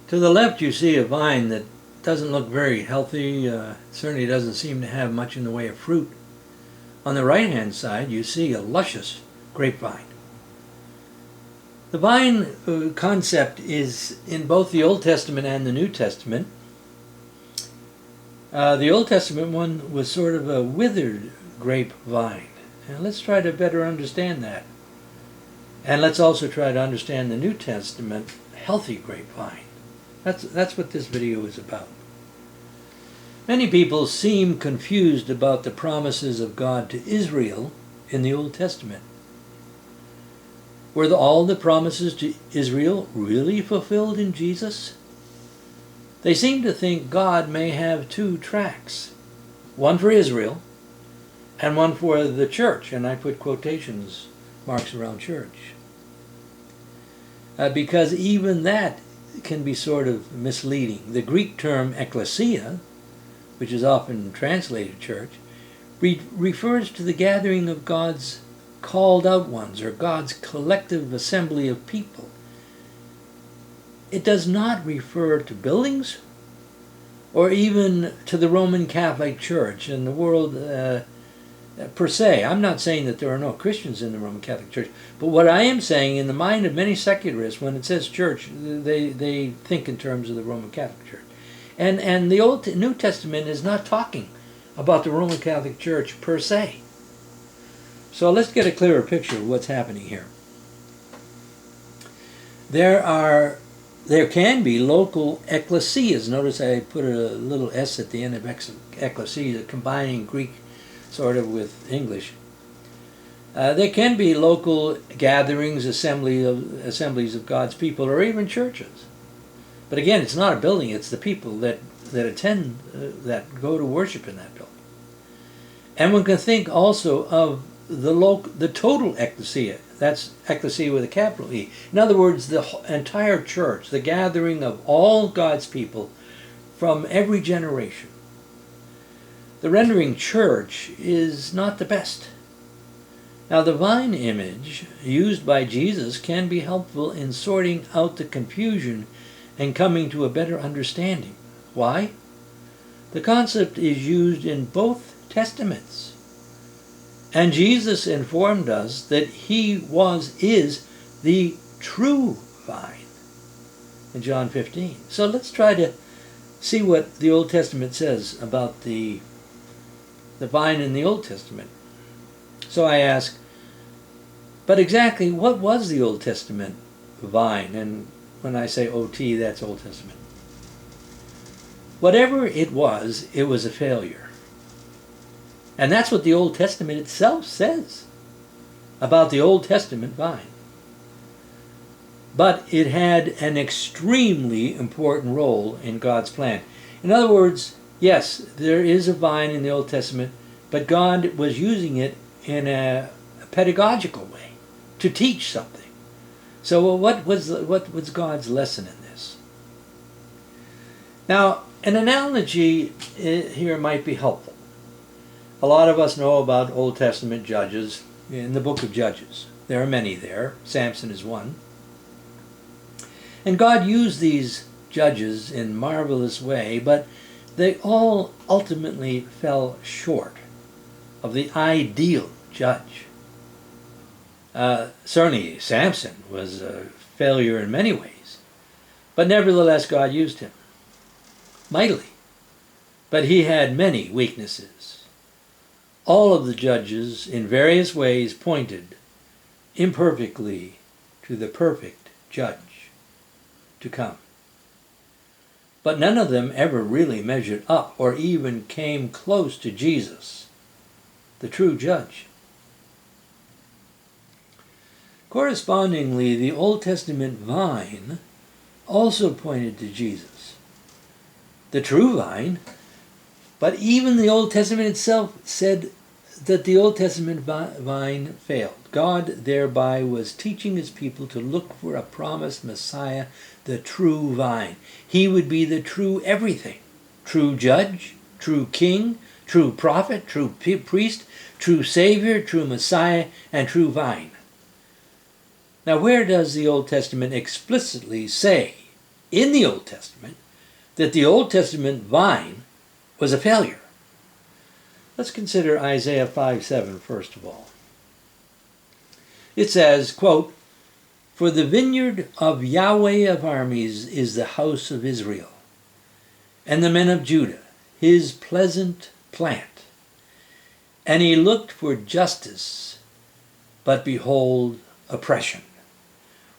To the left you see a vine that doesn't look very healthy, certainly doesn't seem to have much in the way of fruit. On the right hand side you see a luscious grapevine. The vine concept is in both the Old Testament and the New Testament. The Old Testament one was sort of a withered grapevine. And let's try to better understand that. And let's also try to understand the New Testament healthy grapevine. That's what this video is about. Many people seem confused about the promises of God to Israel in the Old Testament. Were all the promises to Israel really fulfilled in Jesus? They seem to think God may have two tracks, one for Israel and one for the church, and I put quotations marks around church. Because even that can be sort of misleading. The Greek term ecclesia, which is often translated church, refers to the gathering of God's called out ones, or God's collective assembly of people. It does not refer to buildings or even to the Roman Catholic Church and the world per se. I'm not saying that there are no Christians in the Roman Catholic Church, but what I am saying, in the mind of many secularists, when it says church, they think in terms of the Roman Catholic Church. And the New Testament is not talking about the Roman Catholic Church per se. So let's get a clearer picture of what's happening here. There can be local ecclesias. Notice I put a little s at the end of ecclesia, combining Greek sort of with English. There can be local gatherings, assemblies of God's people, or even churches. But again, it's not a building, it's the people that attend, that go to worship in that building. And one can think also of the total ecclesia. That's ecclesia with a capital E. In other words, the entire church, the gathering of all God's people from every generation. The rendering church is not the best. Now, the vine image used by Jesus can be helpful in sorting out the confusion and coming to a better understanding. Why? The concept is used in both testaments. And Jesus informed us that he is the true vine in John 15. So let's try to see what the Old Testament says about the vine in the Old Testament. So I ask, but exactly what was the Old Testament vine? And when I say OT, that's Old Testament. Whatever it was a failure. And that's what the Old Testament itself says about the Old Testament vine. But it had an extremely important role in God's plan. In other words, yes, there is a vine in the Old Testament, but God was using it in a pedagogical way to teach something. So what was God's lesson in this? Now, an analogy here might be helpful. A lot of us know about Old Testament judges in the book of Judges. There are many there. Samson is one. And God used these judges in a marvelous way, but they all ultimately fell short of the ideal judge. Certainly Samson was a failure in many ways, but nevertheless God used him mightily. But he had many weaknesses. All of the judges in various ways pointed imperfectly to the perfect judge to come. But none of them ever really measured up or even came close to Jesus, the true judge. Correspondingly, the Old Testament vine also pointed to Jesus, the true vine, but even the Old Testament itself said that the Old Testament vine failed. God thereby was teaching his people to look for a promised Messiah, the true vine. He would be the true everything. True judge, true king, true prophet, true priest, true savior, true Messiah, and true vine. Now, where does the Old Testament explicitly say in the Old Testament that the Old Testament vine was a failure. Let's consider Isaiah 5:7 first of all. It says, quote, "For the vineyard of Yahweh of armies is the house of Israel, and the men of Judah, his pleasant plant. And he looked for justice, but behold, oppression.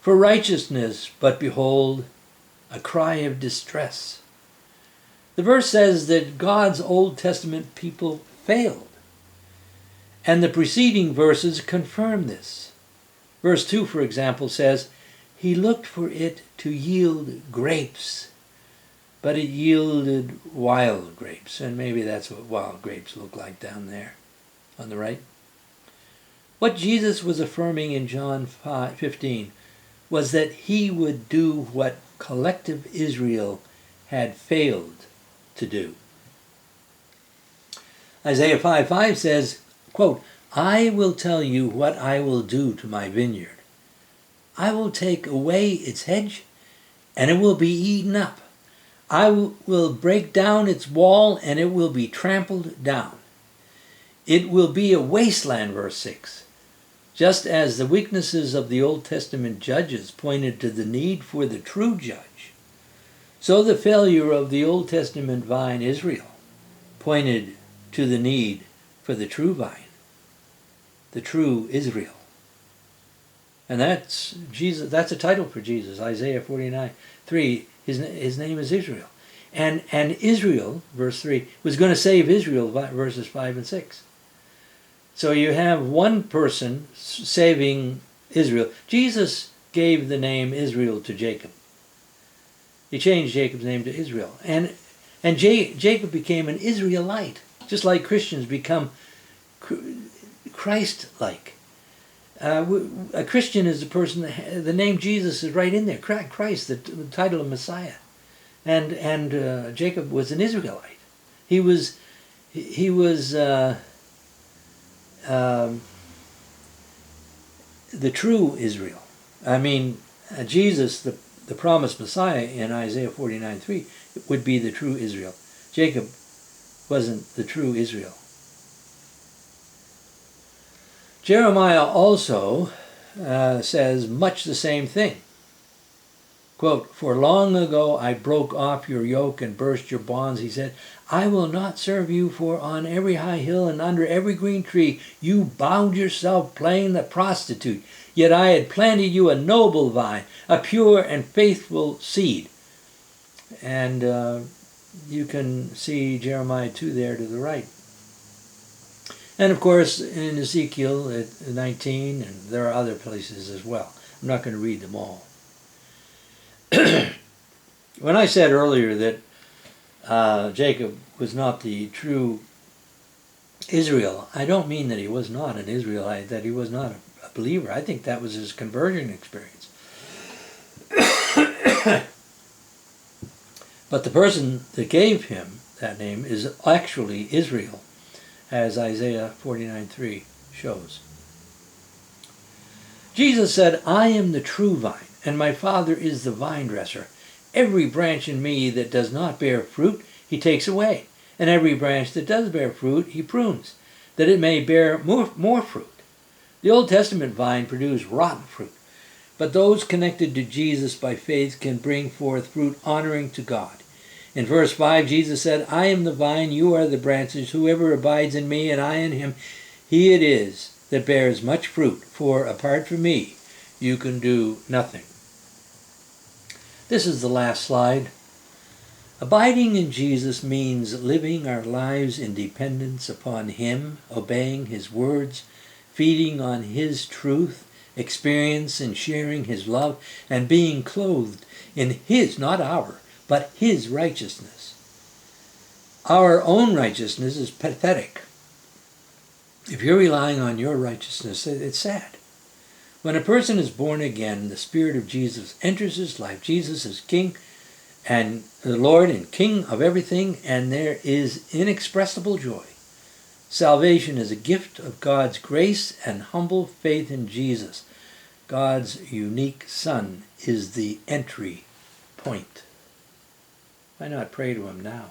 For righteousness, but behold, a cry of distress." The verse says that God's Old Testament people failed. And the preceding verses confirm this. Verse 2, for example, says, "He looked for it to yield grapes, but it yielded wild grapes." And maybe that's what wild grapes look like down there on the right. What Jesus was affirming in John 15 was that he would do what collective Israel had failed to do. Isaiah 5:5 says, quote, "I will tell you what I will do to my vineyard. I will take away its hedge, and it will be eaten up. I will break down its wall, and it will be trampled down. It will be a wasteland," verse 6. Just as the weaknesses of the Old Testament judges pointed to the need for the true judge, so the failure of the Old Testament vine Israel pointed to the need for the true vine, the true Israel. And that's Jesus. That's a title for Jesus. Isaiah 49:3. His name is Israel, and Israel, verse 3, was going to save Israel, verses 5 and 6. So you have one person saving Israel. Jesus gave the name Israel to Jacob. He changed Jacob's name to Israel, and Jacob became an Israelite, just like Christians become Christ-like. A Christian is a person, the name Jesus is right in there, Christ, the title of Messiah. And Jacob was an Israelite. He was the true Israel. I mean, Jesus, the promised Messiah in Isaiah 49:3, would be the true Israel. Jacob wasn't the true Israel. Jeremiah also says much the same thing. Quote, "For long ago I broke off your yoke and burst your bonds," he said. "I will not serve you, for on every high hill and under every green tree you bound yourself playing the prostitute. Yet I had planted you a noble vine, a pure and faithful seed." And you can see Jeremiah 2 there to the right. And of course in Ezekiel at 19, and there are other places as well. I'm not going to read them all. When I said earlier that Jacob was not the true Israel, I don't mean that he was not an Israelite, that he was not a believer. I think that was his conversion experience. But the person that gave him that name is actually Israel, as Isaiah 49:3 shows. Jesus said, "I am the true vine, and my Father is the vine dresser. Every branch in me that does not bear fruit, he takes away. And every branch that does bear fruit, he prunes, that it may bear more fruit." The Old Testament vine produced rotten fruit, but those connected to Jesus by faith can bring forth fruit honoring to God. In verse 5, Jesus said, "I am the vine, you are the branches. Whoever abides in me and I in him, he it is that bears much fruit. For apart from me, you can do nothing." This is the last slide. Abiding in Jesus means living our lives in dependence upon him, obeying his words, feeding on his truth, experience and sharing his love, and being clothed in his, not our, but his righteousness. Our own righteousness is pathetic. If you're relying on your righteousness, it's sad. When a person is born again, the Spirit of Jesus enters his life. Jesus is King and the Lord and King of everything, and there is inexpressible joy. Salvation is a gift of God's grace, and humble faith in Jesus, God's unique Son, is the entry point? Why not pray to him now?